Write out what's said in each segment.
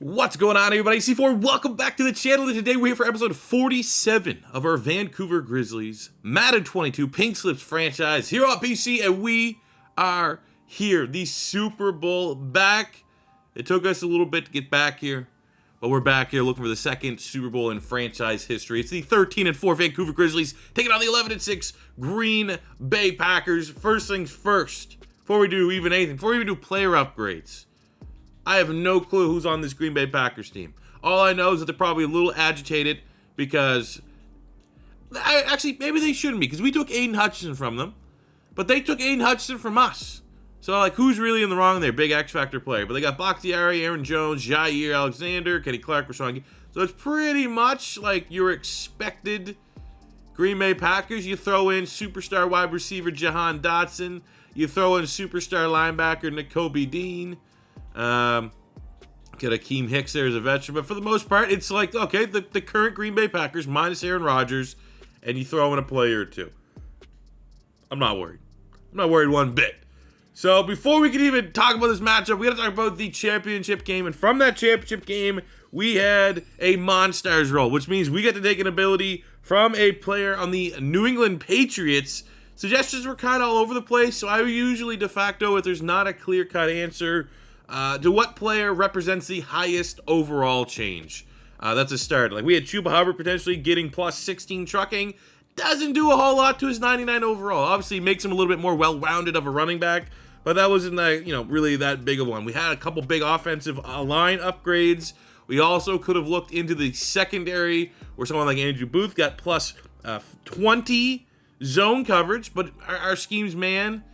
What's going on, everybody? C4, welcome back to the channel. Today we're here for episode 47 of our Vancouver Grizzlies Madden 22 Pink Slips franchise here on PC, and we are here. The Super Bowl back. It took us a little bit to get back here, but we're back here looking for the second Super Bowl in franchise history. It's the 13-4 Vancouver Grizzlies taking on the 11-6 Green Bay Packers. First things first, before we do even anything, before we even do player upgrades, I have no clue who's on this Green Bay Packers team. All I know is that they're probably a little agitated because... Actually, maybe they shouldn't be, because we took Aiden Hutchinson from them, but they took Aiden Hutchinson from us. So, like, who's really in the wrong there? Big X-Factor player. But they got Bakhtiari, Aaron Jones, Jair Alexander, Kenny Clark, Rashawn. So it's pretty much like your expected Green Bay Packers. You throw in superstar wide receiver Jahan Dotson. You throw in superstar linebacker Nakobe Dean. Get Akeem Hicks there as a veteran, but for the most part, it's like, okay, the current Green Bay Packers minus Aaron Rodgers, and you throw in a player or two. I'm not worried. I'm not worried one bit. So before we can even talk about this matchup, we got to talk about the championship game, and from that championship game, we had a Monstars roll, which means we get to take an ability from a player on the New England Patriots. Suggestions were kind of all over the place, so I usually de facto, if there's not a clear-cut answer, to what player represents the highest overall change. That's a start. Like, we had Chuba Hubbard potentially getting plus 16 trucking. Doesn't do a whole lot to his 99 overall. Obviously, makes him a little bit more well-rounded of a running back, but that wasn't, really that big of one. We had a couple big offensive line upgrades. We also could have looked into the secondary, where someone like Andrew Booth got plus 20 zone coverage, but our schemes, man...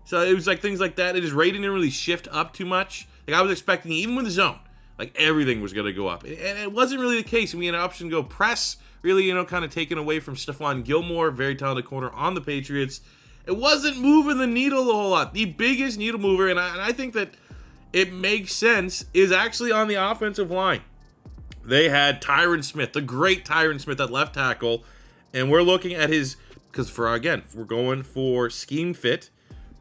So it was like things like that. His rating didn't really shift up too much. Like, I was expecting, even with the zone, like, everything was going to go up. And it wasn't really the case. We had an option to go press, really, kind of taken away from Stephon Gilmore, very talented corner on the Patriots. It wasn't moving the needle a whole lot. The biggest needle mover, and I think that it makes sense, is actually on the offensive line. They had Tyron Smith, the great Tyron Smith at left tackle, and we're looking at his, because we're going for scheme fit.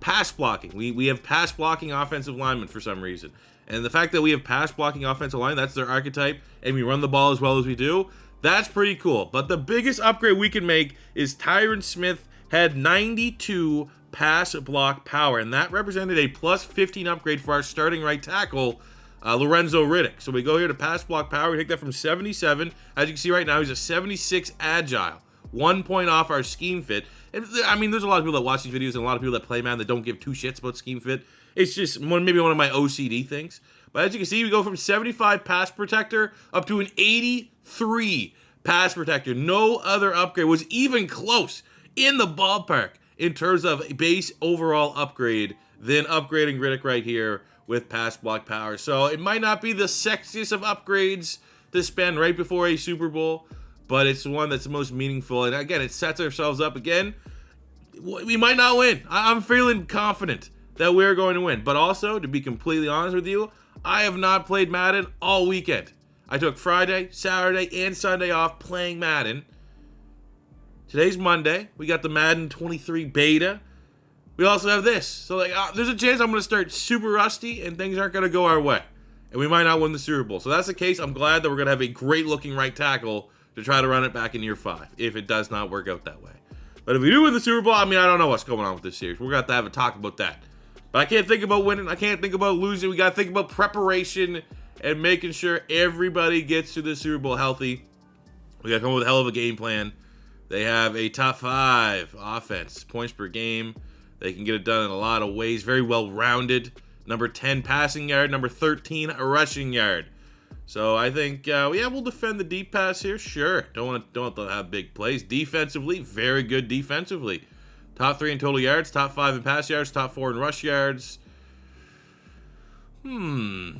Pass blocking. We have pass blocking offensive linemen for some reason. And the fact that we have pass blocking offensive line, that's their archetype, and we run the ball as well as we do, that's pretty cool. But the biggest upgrade we can make is Tyron Smith had 92 pass block power, and that represented a plus 15 upgrade for our starting right tackle, Lorenzo Riddick. So we go here to pass block power. We take that from 77. As you can see right now, he's a 76 agile. 1 point off our scheme fit. And, I mean, there's a lot of people that watch these videos and a lot of people that play Madden that don't give two shits about scheme fit. It's just maybe one of my OCD things. But as you can see, we go from 75 pass protector up to an 83 pass protector. No other upgrade was even close in the ballpark in terms of base overall upgrade than upgrading Riddick right here with pass block power. So it might not be the sexiest of upgrades to spend right before a Super Bowl, but it's the one that's the most meaningful. And again, it sets ourselves up again. We might not win. I'm feeling confident that we're going to win. But also, to be completely honest with you, I have not played Madden all weekend. I took Friday, Saturday, and Sunday off playing Madden. Today's Monday. We got the Madden 23 beta. We also have this. So, there's a chance I'm going to start super rusty and things aren't going to go our way. And we might not win the Super Bowl. So that's the case. I'm glad that we're going to have a great-looking right tackle to try to run it back in year 5, if it does not work out that way. But if we do win the Super Bowl, I don't know what's going on with this series. We're going to have a talk about that. But I can't think about winning. I can't think about losing. We got to think about preparation and making sure everybody gets to the Super Bowl healthy. We got to come up with a hell of a game plan. They have a top 5 offense, points per game. They can get it done in a lot of ways. Very well-rounded. Number 10 passing yard. Number 13 rushing yard. So I think, we'll defend the deep pass here. Sure. Don't want to have big plays. Defensively, very good defensively. Top 3 in total yards, top 5 in pass yards, top 4 in rush yards. Do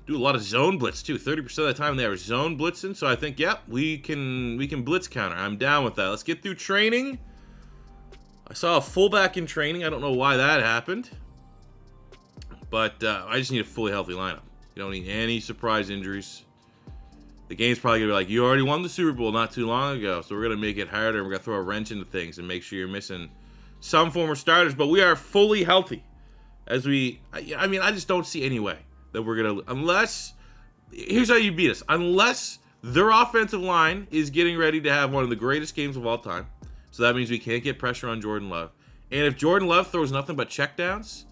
a lot of zone blitz too. 30% of the time they are zone blitzing. So I think, we can blitz counter. I'm down with that. Let's get through training. I saw a fullback in training. I don't know why that happened. But I just need a fully healthy lineup. You don't need any surprise injuries. The game's probably going to be like, you already won the Super Bowl not too long ago, so we're going to make it harder, and we're going to throw a wrench into things and make sure you're missing some former starters, but we are fully healthy. I just don't see any way that we're going to, unless here's how you beat us. Unless their offensive line is getting ready to have one of the greatest games of all time. So that means we can't get pressure on Jordan Love. And if Jordan Love throws nothing but checkdowns,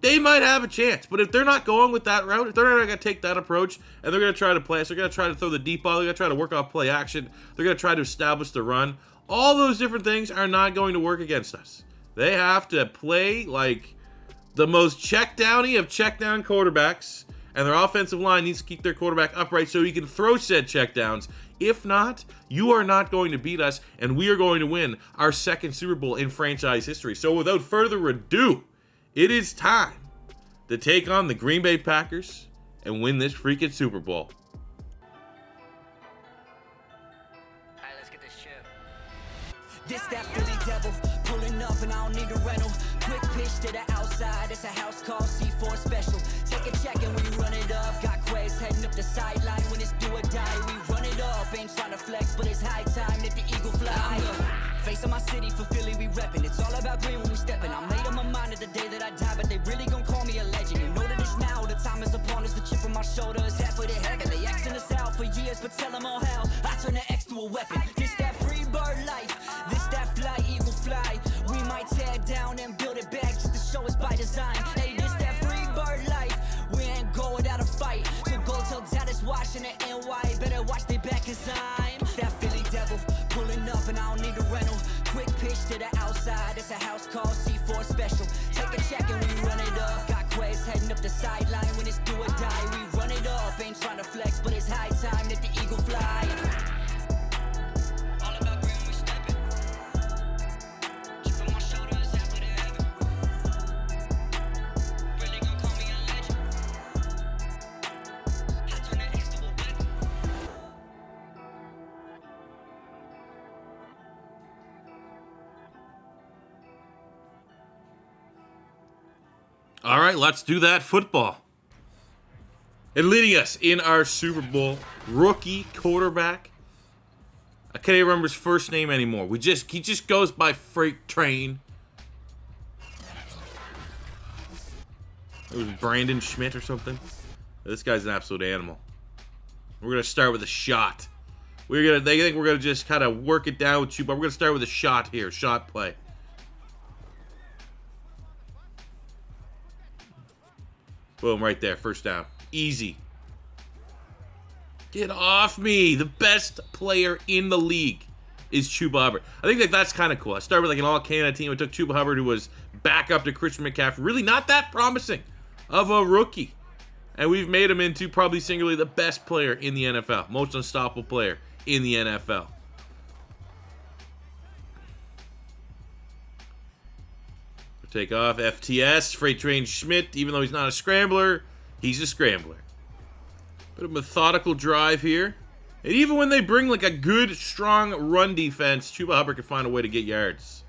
they might have a chance. But if they're not going with that route, if they're not going to take that approach, and they're going to try to play us, they're going to try to throw the deep ball, they're going to try to work off play action, they're going to try to establish the run, all those different things are not going to work against us. They have to play like the most check-downy of check-down quarterbacks, and their offensive line needs to keep their quarterback upright so he can throw said checkdowns. If not, you are not going to beat us, and we are going to win our second Super Bowl in franchise history. So without further ado, it is time to take on the Green Bay Packers and win this freaking Super Bowl. All right, let's get this chip. This that Philly devil, pulling up and I don't need a rental. Quick pitch to the outside, it's a house call C4 special. Take a check and we run it up. Got Quez heading up the sideline when it's do or die. We run it up, ain't trying to flex, but it's high time that the eagle fly. I'm the face of my city, for Philly we reppin'. It's all about green when we steppin'. I made up my mind at the day that I die, but they really gon' call me a legend. You know that it's now, the time is upon us. The chip on my shoulder is half of the heck. And they X'ing us out for years, but tell them all how I turn the X to a weapon. This that free bird life, this that fly, eagle fly. We might tear down and build it back just to show us by design. Hey, this that free bird life, we ain't go without a fight. So go tell Dallas, Washington, NY, better watch they back cause I'm that Philly devil, pulling up and I don't need a rental. Quick pitch to the outside, it's a house call C4 special. Take a check and we run it up. Got Quez heading up the sideline when it's do or die. We run it up, ain't trying to flex, but it's high time that the eagle fly. All about green when we steppin'. Chip on my shoulder is half of the heaven. Really gon' call me a legend. I turn that X to a weapon. All right, let's do that football. And leading us in our Super Bowl, rookie quarterback. I can't even remember his first name anymore. He just goes by Freight Train. It was Brandon Schmidt or something. This guy's an absolute animal. We're gonna start with a shot. They think we're gonna just kind of work it down with you, but we're gonna start with a shot here, shot play. Boom, right there, first down. Easy. Get off me. The best player in the league is Chuba Hubbard. I think that's kind of cool. I started with like an all-Canada team. I took Chuba Hubbard, who was back up to Christian McCaffrey. Really not that promising of a rookie. And we've made him into probably singularly the best player in the NFL. Most unstoppable player in the NFL. Take off FTS, Freight Train Schmidt. Even though he's not a scrambler, he's a scrambler. Bit of methodical drive here. And even when they bring like a good, strong run defense, Chuba Hubbard can find a way to get yards.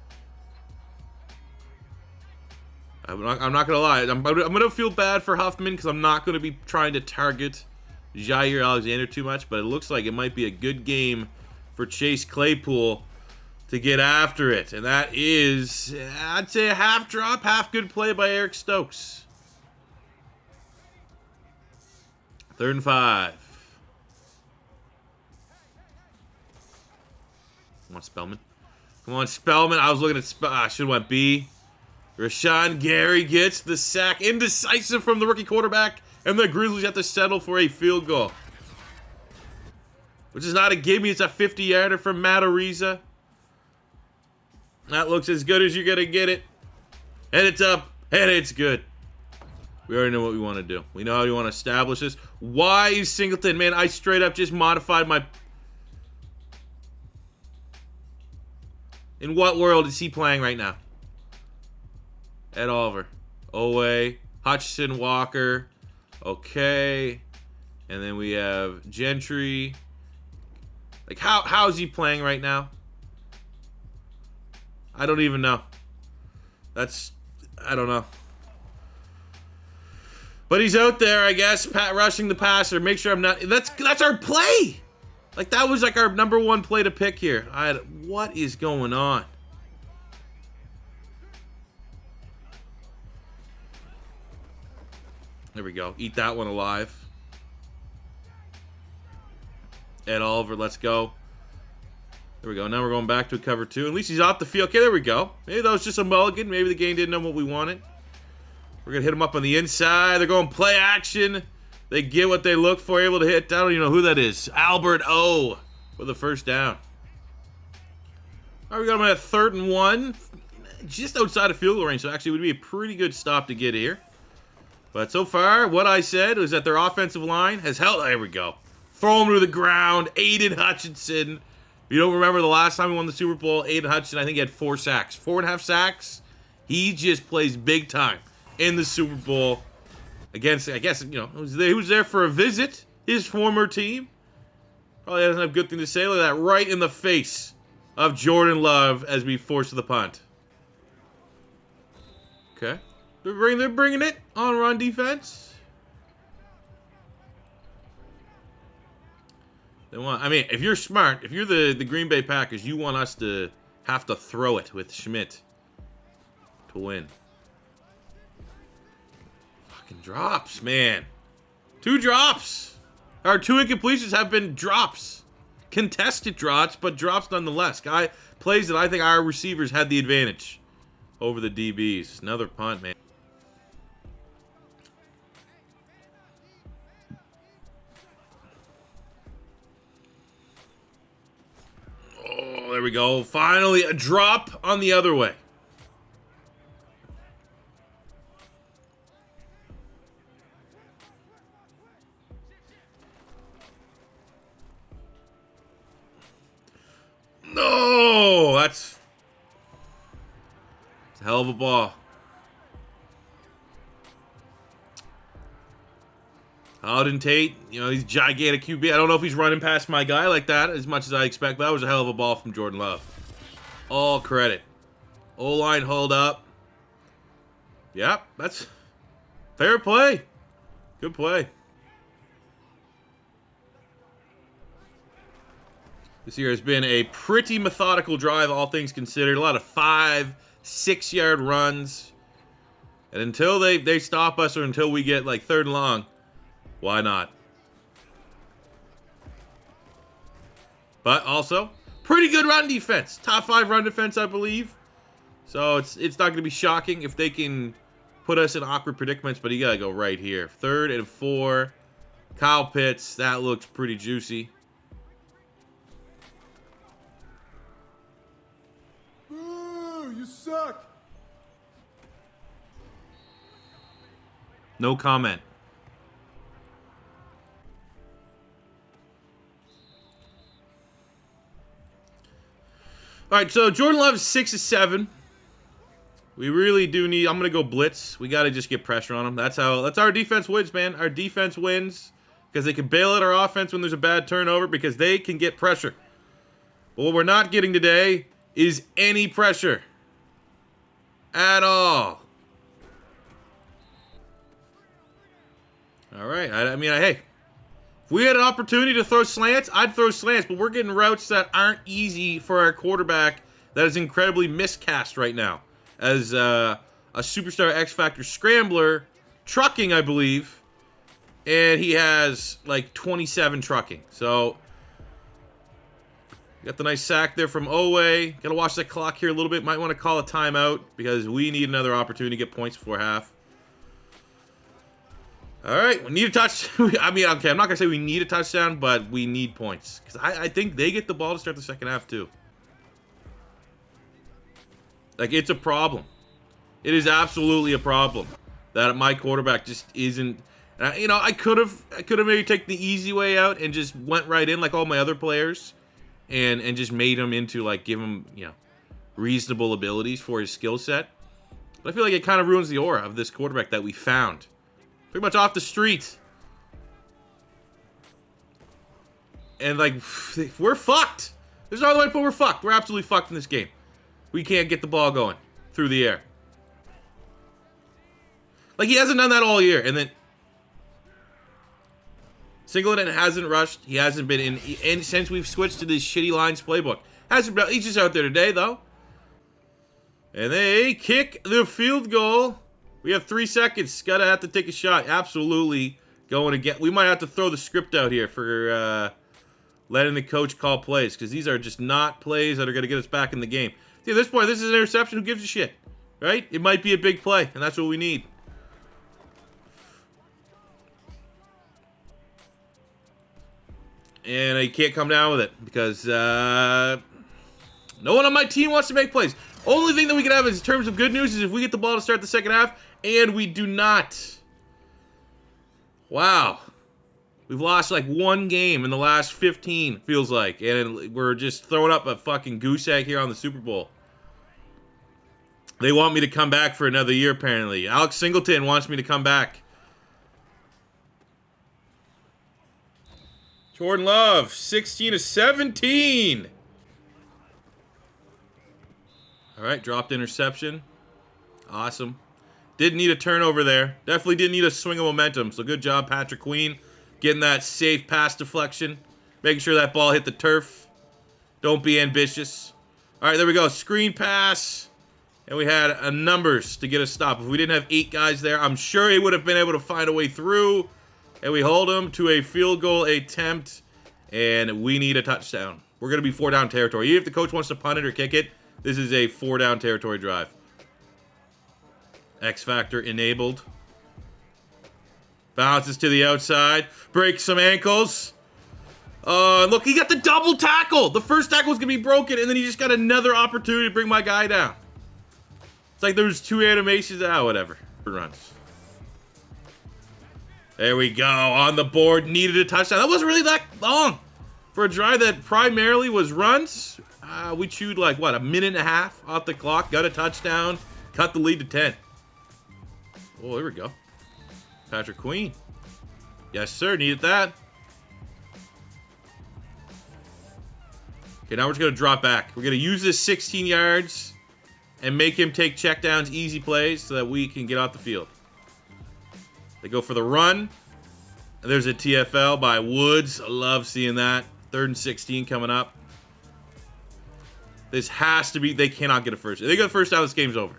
I'm not going to lie. I'm going to feel bad for Huffman because I'm not going to be trying to target Jair Alexander too much. But it looks like it might be a good game for Chase Claypool to get after it. And that is, I'd say, a half drop, half good play by Eric Stokes. 3rd and 5. Come on, Spellman. Come on, Spellman. I was looking at I should have went B. Rashawn Gary gets the sack. Indecisive from the rookie quarterback. And the Grizzlies have to settle for a field goal. Which is not a gimme. It's a 50-yarder from Matt Ariza. That looks as good as you're going to get it. And it's up. And it's good. We already know what we want to do. We know how we want to establish this. Why is Singleton? Man, I straight up just modified my... In what world is he playing right now? Ed Oliver. Owe. Hutchinson, Walker. Okay. And then we have Gentry. Like, how is he playing right now? I don't even know. I don't know. But he's out there, I guess, rushing the passer. Make sure I'm not... That's our play! Like, that was like our number one play to pick here. What is going on? There we go. Eat that one alive. Ed Oliver, let's go. There we go. Now we're going back to a cover 2. At least he's off the field. Okay, there we go. Maybe that was just a mulligan. Maybe the game didn't know what we wanted. We're going to hit him up on the inside. They're going play action. They get what they look for. Able to hit. I don't even know who that is. Albert O with the first down. All right, we got him at 3rd and 1. Just outside of field goal range. So actually it would be a pretty good stop to get here. But so far, what I said was that their offensive line has held. There we go. Throw him to the ground. Aiden Hutchinson. If you don't remember the last time we won the Super Bowl, Aiden Hutchinson, I think he had 4 sacks. 4.5 sacks. He just plays big time in the Super Bowl against, I guess, you know, he was there for a visit. His former team. Probably doesn't have a good thing to say. Look at that, right in the face of Jordan Love as we force the punt. Okay. They're bringing it on run defense. They want, I mean, if you're smart, if you're the Green Bay Packers, you want us to have to throw it with Schmidt to win. Fucking drops, man. 2 drops. Our 2 incompletions have been drops. Contested drops, but drops nonetheless. Guy plays that I think our receivers had the advantage over the DBs. Another punt, man. Oh, there we go. Finally, a drop on the other way. No, that's a hell of a ball. Auden Tate, you know, he's gigantic QB. I don't know if he's running past my guy like that as much as I expect, but that was a hell of a ball from Jordan Love. All credit. O-line hold up. Yep, that's fair play. Good play. This year has been a pretty methodical drive, all things considered. A lot of 5, 6-yard runs. And until they stop us or until we get like 3rd and long, why not? But also, pretty good run defense. Top 5 run defense, I believe. So it's not going to be shocking if they can put us in awkward predicaments, but you got to go right here. 3rd and 4. Kyle Pitts, that looks pretty juicy. You suck. No comment. All right, so Jordan Love is 6 of 7. We really do need. I'm gonna go blitz. We got to just get pressure on them. That's our defense wins, man. Our defense wins because they can bail out our offense when there's a bad turnover because they can get pressure. But what we're not getting today is any pressure at all. All right. I mean, hey, if we had an opportunity to throw slants, I'd throw slants, but we're getting routes that aren't easy for our quarterback that is incredibly miscast right now as a superstar X-Factor scrambler, trucking, I believe, and he has like 27 trucking. So got the nice sack there from Owe. Got to watch that clock here a little bit. Might want to call a timeout because we need another opportunity to get points before half. All right, we need a touch. I mean, okay, I'm not going to say we need a touchdown, but we need points. Because I think they get the ball to start the second half, too. Like, it's a problem. It is absolutely a problem that my quarterback just isn't. You know, I could have maybe taken the easy way out and just went right in like all my other players. And just made him into, like, give him, you know, reasonable abilities for his skill set. But I feel like it kind of ruins the aura of this quarterback that we found. Pretty much off the street. And, like, we're fucked. There's no other way to put it. We're fucked. We're absolutely fucked in this game. We can't get the ball going through the air. Like, he hasn't done that all year. And then Singleton hasn't rushed. He hasn't been in. And since we've switched to this shitty lines playbook. Hasn't been. He's just out there today, though. And they kick the field goal. We have 3 seconds. Gotta have to take a shot. Absolutely going again. We might have to throw the script out here for letting the coach call plays, because these are just not plays that are going to get us back in the game. See, at this point, this is an interception. Who gives a shit? Right? It might be a big play, and that's what we need. And I can't come down with it because no one on my team wants to make plays. Only thing that we can have is, in terms of good news, is if we get the ball to start the second half, and we do not. Wow. We've lost like one game in the last 15, feels like. And we're just throwing up a fucking goose egg here on the Super Bowl. They want me to come back for another year, apparently. Alex Singleton wants me to come back. Jordan Love, 16 to 17. All right, dropped interception. Awesome. Didn't need a turnover there. Definitely didn't need a swing of momentum. So good job, Patrick Queen, getting that safe pass deflection. Making sure that ball hit the turf. Don't be ambitious. All right, there we go. Screen pass. And we had numbers to get a stop. If we didn't have 8 guys there, I'm sure he would have been able to find a way through. And we hold him to a field goal attempt. And we need a touchdown. We're going to be 4-down territory. Even if the coach wants to punt it or kick it, this is a 4-down territory drive. X Factor enabled. Bounces to the outside. Breaks some ankles. Look, he got the double tackle. The first tackle was going to be broken, and then he just got another opportunity to bring my guy down. It's like there's 2 animations. Whatever. Runs. There we go. On the board. Needed a touchdown. That wasn't really that long. For a drive that primarily was runs, we chewed like, what, a minute and a half off the clock. Got a touchdown. Cut the lead to 10. Oh, there we go. Patrick Queen. Yes, sir. Needed that. Okay, now we're just going to drop back. We're going to use this 16 yards and make him take checkdowns, easy plays, so that we can get off the field. They go for the run. And there's a TFL by Woods. I love seeing that. 3rd and 16 coming up. This has to be... They cannot get a first. If they get a first down, this game's over.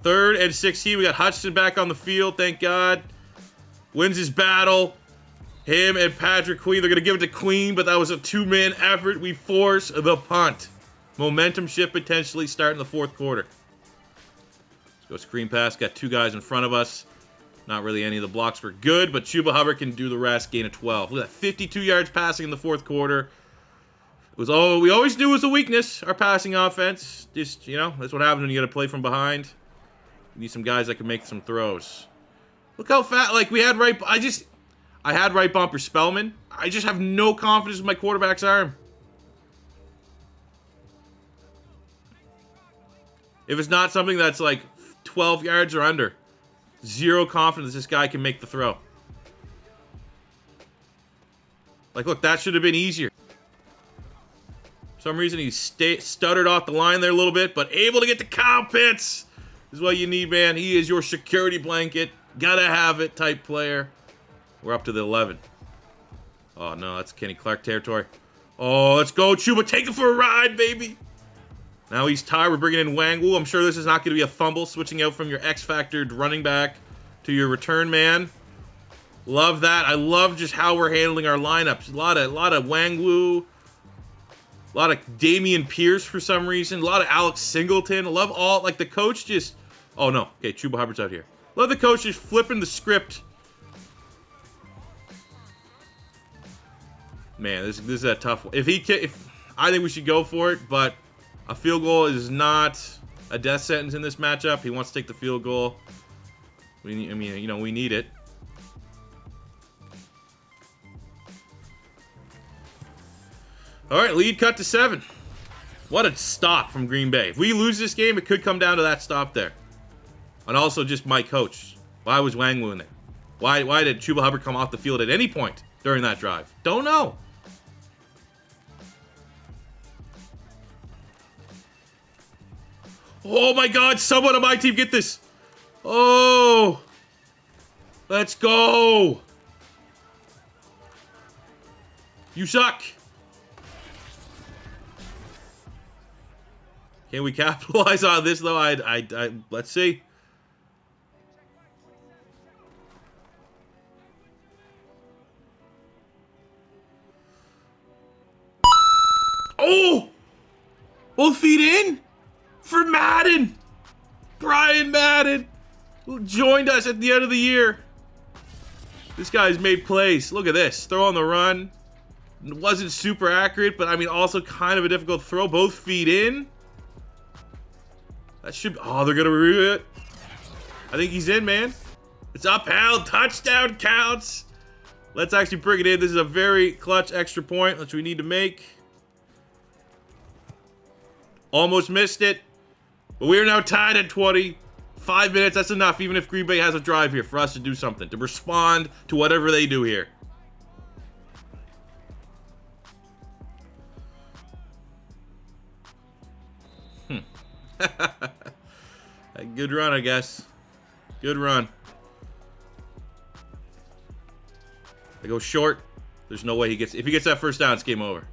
3rd and 16. We got Hutchinson back on the field. Thank God. Wins his battle. Him and Patrick Queen. They're going to give it to Queen, but that was a 2-man effort. We force the punt. Momentum shift potentially starting the 4th quarter. Let's go screen pass. Got 2 guys in front of us. Not really any of the blocks were good, but Chuba Hubbard can do the rest. Gain of 12. Look at that. 52 yards passing in the 4th quarter. It was we always knew it was a weakness, our passing offense. Just, you know, that's what happens when you got to play from behind. You need some guys that can make some throws. Look how fat, like, we had right... I had right bumper Spellman. I just have no confidence in my quarterback's arm. If it's not something that's like 12 yards or under, zero confidence this guy can make the throw. Like, look, that should have been easier. For some reason, he stuttered off the line there a little bit, but able to get to Kyle Pitts. This is what you need, man. He is your security blanket. Gotta have it type player. We're up to the 11. Oh, no, that's Kenny Clark territory. Oh, let's go, Chuba. Take it for a ride, baby. Now he's tired. We're bringing in Wangwu. I'm sure this is not going to be a fumble. Switching out from your X-Factored running back to your return man. Love that. I love just how we're handling our lineups. A lot of Wangwu. A lot of Damian Pierce for some reason. A lot of Alex Singleton. I love all, like, the coach just... Oh, no. Okay, Chuba Hubbard's out here. Love the coach just flipping the script. Man, this is a tough one. If I think we should go for it, but a field goal is not a death sentence in this matchup. He wants to take the field goal. We need it. All right, lead cut to 7. What a stop from Green Bay. If we lose this game, it could come down to that stop there. And also just my coach. Why was Wangwu in there? Why did Chuba Hubbard come off the field at any point during that drive? Don't know. Oh my God, someone on my team get this. Oh. Let's go. You suck. Can we capitalize on this though? Let's see. Both feet in for Madden. Brian Madden joined us at the end of the year. This guy's made plays. Look at this. Throw on the run. It wasn't super accurate, but I mean also kind of a difficult throw. Both feet in. That should... Oh, they're going to review it. I think he's in, man. It's upheld. Touchdown counts. Let's actually bring it in. This is a very clutch extra point, which we need to make. Almost missed it. But we are now tied at 20. 5 minutes, that's enough, even if Green Bay has a drive here, for us to do something, to respond to whatever they do here. Good run, I guess. Good run. They go short. There's no way he gets... If he gets that first down, it's game over.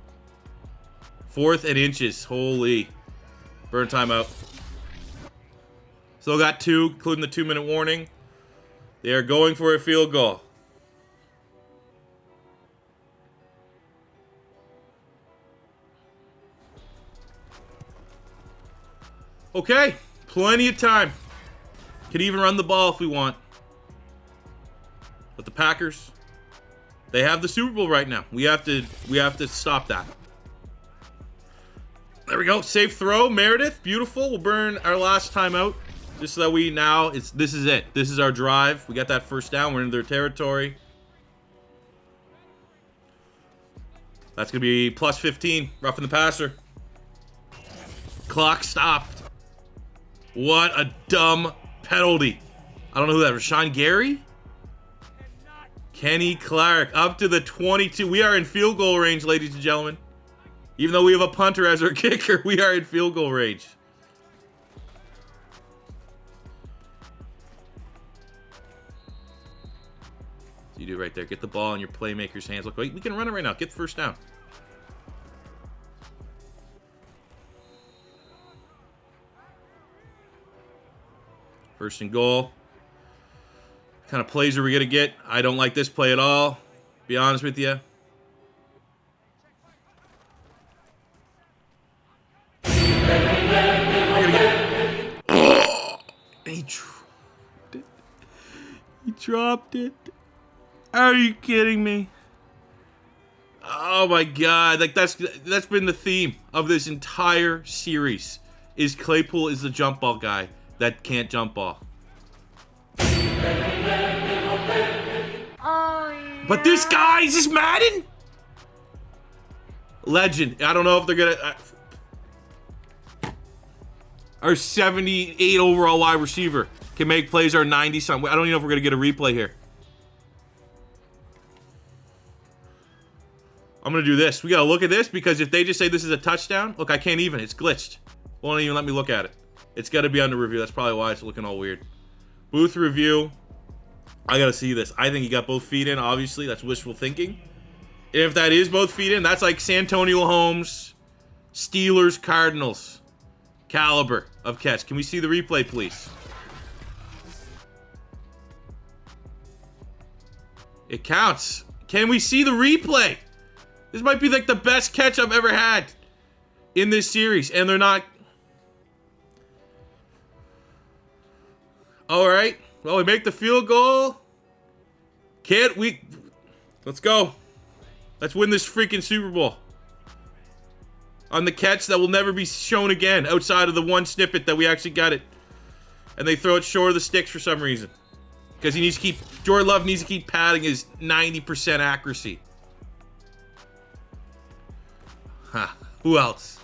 4th and inches. Holy. Burn timeout. Still got 2, including the 2-minute warning. They are going for a field goal. Okay, plenty of time. Can even run the ball if we want. But the Packers, they have the Super Bowl right now. We have to stop that. There we go. Safe throw, Meredith. Beautiful. We'll burn our last timeout. Just so that we now, this is it. This is our drive. We got that first down. We're in their territory. That's going to be plus 15. Roughing the passer. Clock stopped. What a dumb penalty. I don't know who that was. Rashawn Gary? Kenny Clark. Up to the 22. We are in field goal range, ladies and gentlemen. Even though we have a punter as our kicker, we are in field goal range. You do right there. Get the ball in your playmaker's hands. Look, wait, we can run it right now. Get the first down. First and goal. What kind of plays are we going to get? I don't like this play at all. Be honest with you. Oh, he dropped it. He dropped it. Are you kidding me? Oh my god, like that's been the theme of this entire series. Is Claypool is the jump ball guy that can't jump ball. But this guy, is this Madden? Legend. I don't know if they're gonna our 78 overall wide receiver can make plays our 90 something. I don't even know if we're gonna get a replay here. I'm going to do this. We got to look at this because if they just say this is a touchdown, look, I can't even. It's glitched. Won't even let me look at it. It's got to be under review. That's probably why it's looking all weird. Booth review. I got to see this. I think he got both feet in, obviously. That's wishful thinking. If that is both feet in, that's like Santonio Holmes, Steelers, Cardinals caliber of catch. Can we see the replay, please? It counts. Can we see the replay? This might be like the best catch I've ever had in this series, and they're not. All right. Well, we make the field goal. Can't we? Let's go. Let's win this freaking Super Bowl. On the catch that will never be shown again outside of the one snippet that we actually got it. And they throw it short of the sticks for some reason. Because he needs to keep, Jordan Love needs to keep padding his 90% accuracy. Huh. Who else?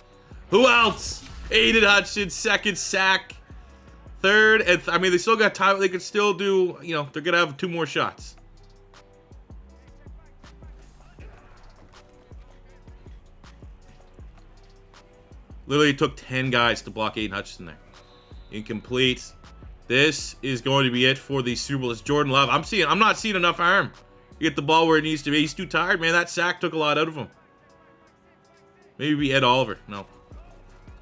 Who else? Aiden Hutchins, second sack. Third, and I mean, they still got time. They could still do, you know, they're going to have 2 more shots. Literally took 10 guys to block Aiden Hutchinson there. Incomplete. This is going to be it for the Super Bowl. It's Jordan Love. I'm not seeing enough arm to get the ball where it needs to be. He's too tired, man. That sack took a lot out of him. Maybe be Ed Oliver. No.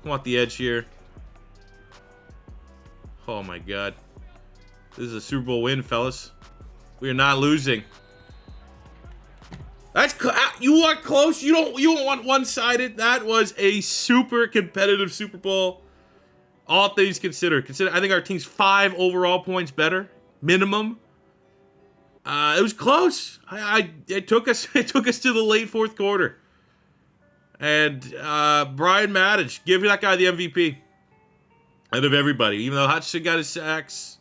I want the edge here. Oh my god. This is a Super Bowl win, fellas. We are not losing. You are close. You don't want one-sided. That was a super competitive Super Bowl. All things considered. I think our team's 5 overall points better, minimum. It was close. It took us to the late fourth quarter. And Brian Madden, give that guy the MVP out of everybody. Even though Hutchinson got his sacks,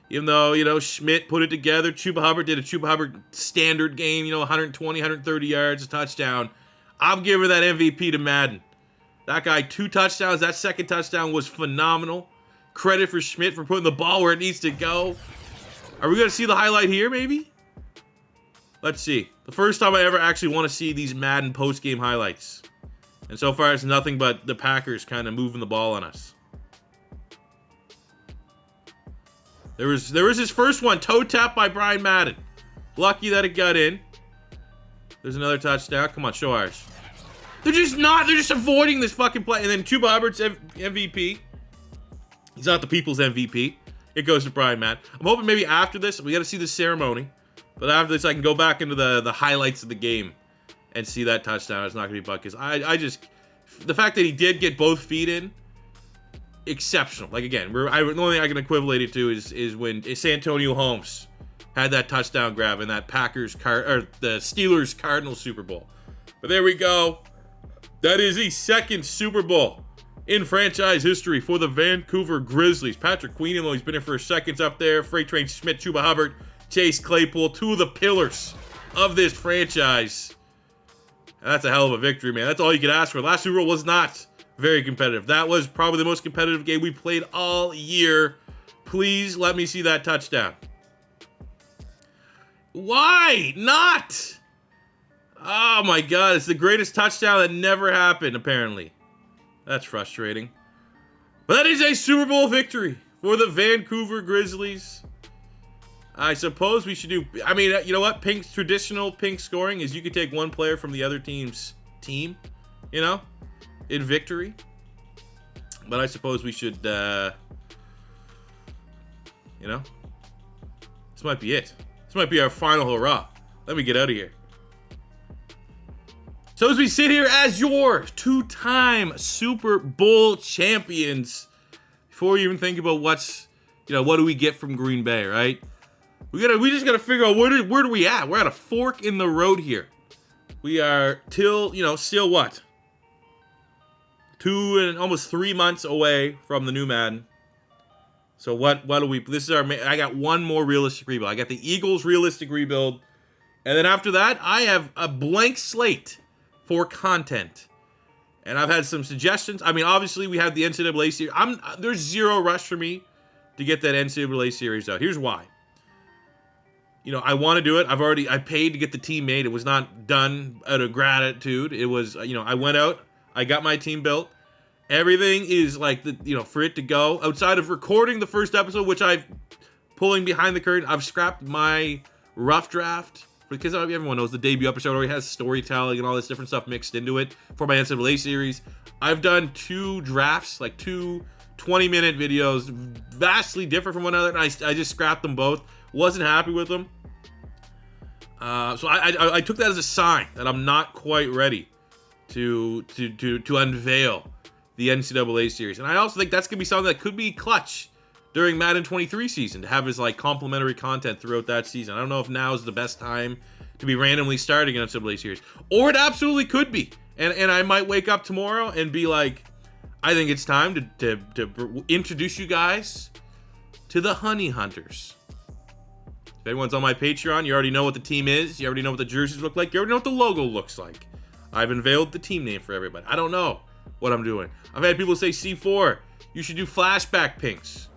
even though Schmidt put it together, Chuba Hubbard did a Chuba Hubbard standard game. 120, 130 yards, a touchdown. I'm giving that MVP to Madden. That guy, 2 touchdowns. That second touchdown was phenomenal. Credit for Schmidt for putting the ball where it needs to go. Are we going to see the highlight here, maybe? Let's see. The first time I ever actually want to see these Madden post-game highlights. And so far, it's nothing but the Packers kind of moving the ball on us. There was his first one, toe tap by Brian Madden. Lucky that it got in. There's another touchdown. Come on, show ours. They're just avoiding this fucking play. And then Chuba Hubbard's MVP. He's not the people's MVP. It goes to Brian Madden. I'm hoping maybe after this, we got to see the ceremony. But after this, I can go back into the highlights of the game and see that touchdown. It's not going to be Buck. The fact that he did get both feet in, exceptional. Like, again, the only thing I can equivalent it to is when Santonio Holmes had that touchdown grab in that the Steelers-Cardinals Super Bowl. But there we go. That is the second Super Bowl in franchise history for the Vancouver Grizzlies. Patrick Queen, even though he's been here for seconds up there. Freight Train Schmidt, Chuba Hubbard, Chase Claypool, 2 of the pillars of this franchise. And that's a hell of a victory, man. That's all you could ask for. Last Super Bowl was not very competitive. That was probably the most competitive game we played all year. Please let me see that touchdown. Why not? Oh my God, it's the greatest touchdown that never happened, apparently. That's frustrating. But that is a Super Bowl victory for the Vancouver Grizzlies. I suppose we should do... I mean, you know what? Traditional pink scoring is you could take one player from the other team's team, in victory. But I suppose we should, this might be it. This might be our final hurrah. Let me get out of here. So as we sit here as your 2-time Super Bowl champions, before you even think about what do we get from Green Bay, right? We just gotta figure out where do we at? We're at a fork in the road here. We are still what? 2 and almost 3 months away from the new Madden. So what do we? I got one more realistic rebuild. I got the Eagles realistic rebuild, and then after that, I have a blank slate for content. And I've had some suggestions. I mean, obviously, we have the NCAA series. There's zero rush for me to get that NCAA series out. Here's why. I want to do it. I paid to get the team made. It was not done out of gratitude. It was, I went out. I got my team built. Everything is like, for it to go. Outside of recording the first episode, which pulling behind the curtain, I've scrapped my rough draft. Because everyone knows the debut episode already has storytelling and all this different stuff mixed into it for my NCAA series. I've done 2 drafts, like 2 20-minute videos, vastly different from one another, and I just scrapped them both. Wasn't happy with them. So I took that as a sign that I'm not quite ready to unveil the NCAA series. And I also think that's going to be something that could be clutch during Madden 23 season to have as complimentary content throughout that season. I don't know if now is the best time to be randomly starting an NCAA series, or it absolutely could be. And I might wake up tomorrow and be like, I think it's time to introduce you guys to the Honey Hunters. If anyone's on my Patreon, you already know what the team is. You already know what the jerseys look like. You already know what the logo looks like. I've unveiled the team name for everybody. I don't know what I'm doing. I've had people say, C4, you should do flashback pinks.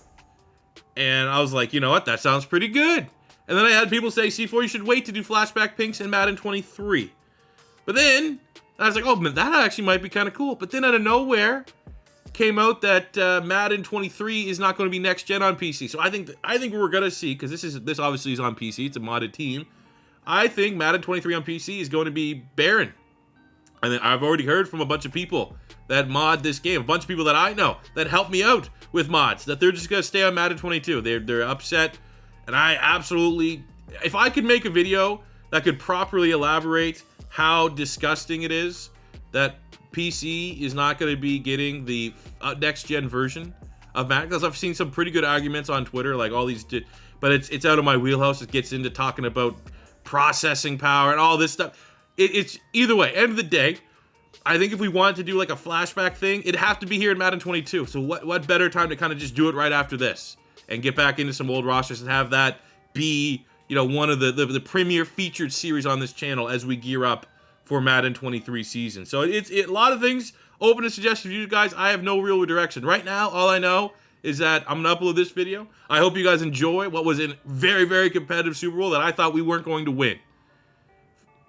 And I was like, you know what? That sounds pretty good. And then I had people say, C4, you should wait to do flashback pinks in Madden 23. But then I was like, oh, man, that actually might be kind of cool. But then out of nowhere came out that Madden 23 is not going to be next gen on PC. So I think we're going to see, because this obviously is on PC. It's a modded team. I think Madden 23 on PC is going to be barren. And then I've already heard from a bunch of people that mod this game, a bunch of people that I know that help me out with mods, that they're just going to stay on Madden 22. They're upset, and I absolutely, if I could make a video that could properly elaborate how disgusting it is that PC is not going to be getting the next-gen version of Madden. Because I've seen some pretty good arguments on Twitter, like all these, but it's out of my wheelhouse. It gets into talking about processing power and all this stuff. It's either way, end of the day, I think if we wanted to do like a flashback thing, it'd have to be here in Madden 22. So what better time to kind of just do it right after this and get back into some old rosters and have that be, you know, one of the premier featured series on this channel as we gear up for Madden 23 season. So it's a lot of things open to suggestions for you guys. I have no real direction. Right now, all I know is that I'm going to upload this video. I hope you guys enjoy what was a very, very competitive Super Bowl that I thought we weren't going to win.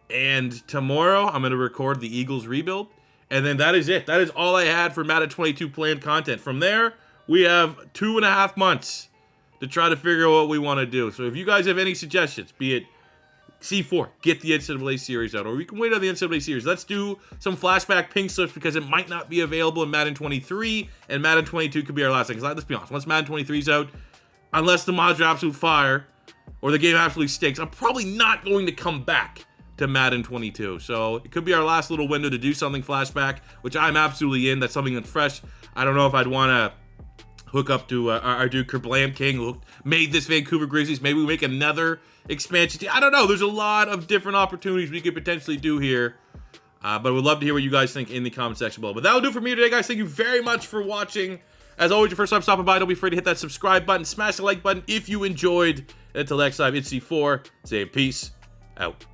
And tomorrow, I'm going to record the Eagles rebuild. And then that is it. That is all I had for Madden 22 planned content. From there, we have 2.5 months to try to figure out what we want to do. So if you guys have any suggestions, be it C4, get the NCAA series out, or we can wait on the NCAA series. Let's do some flashback pink slips because it might not be available in Madden 23, and Madden 22 could be our last thing. Because let's be honest, once Madden 23 is out, unless the mods are absolute fire or the game absolutely stinks, I'm probably not going to come back to Madden 22. So it could be our last little window to do something flashback, which I'm absolutely in. That's something that's fresh. I don't know if I'd want to hook up to our dude Kerblam King, who made this Vancouver Grizzlies. Maybe we make another expansion team. I don't know. There's a lot of different opportunities we could potentially do here. But we'd love to hear what you guys think in the comment section below. But that'll do it for me today, guys. Thank you very much for watching. As always, your first time stopping by, don't be afraid to hit that subscribe button. Smash the like button if you enjoyed. Until next time, it's C4 saying peace out.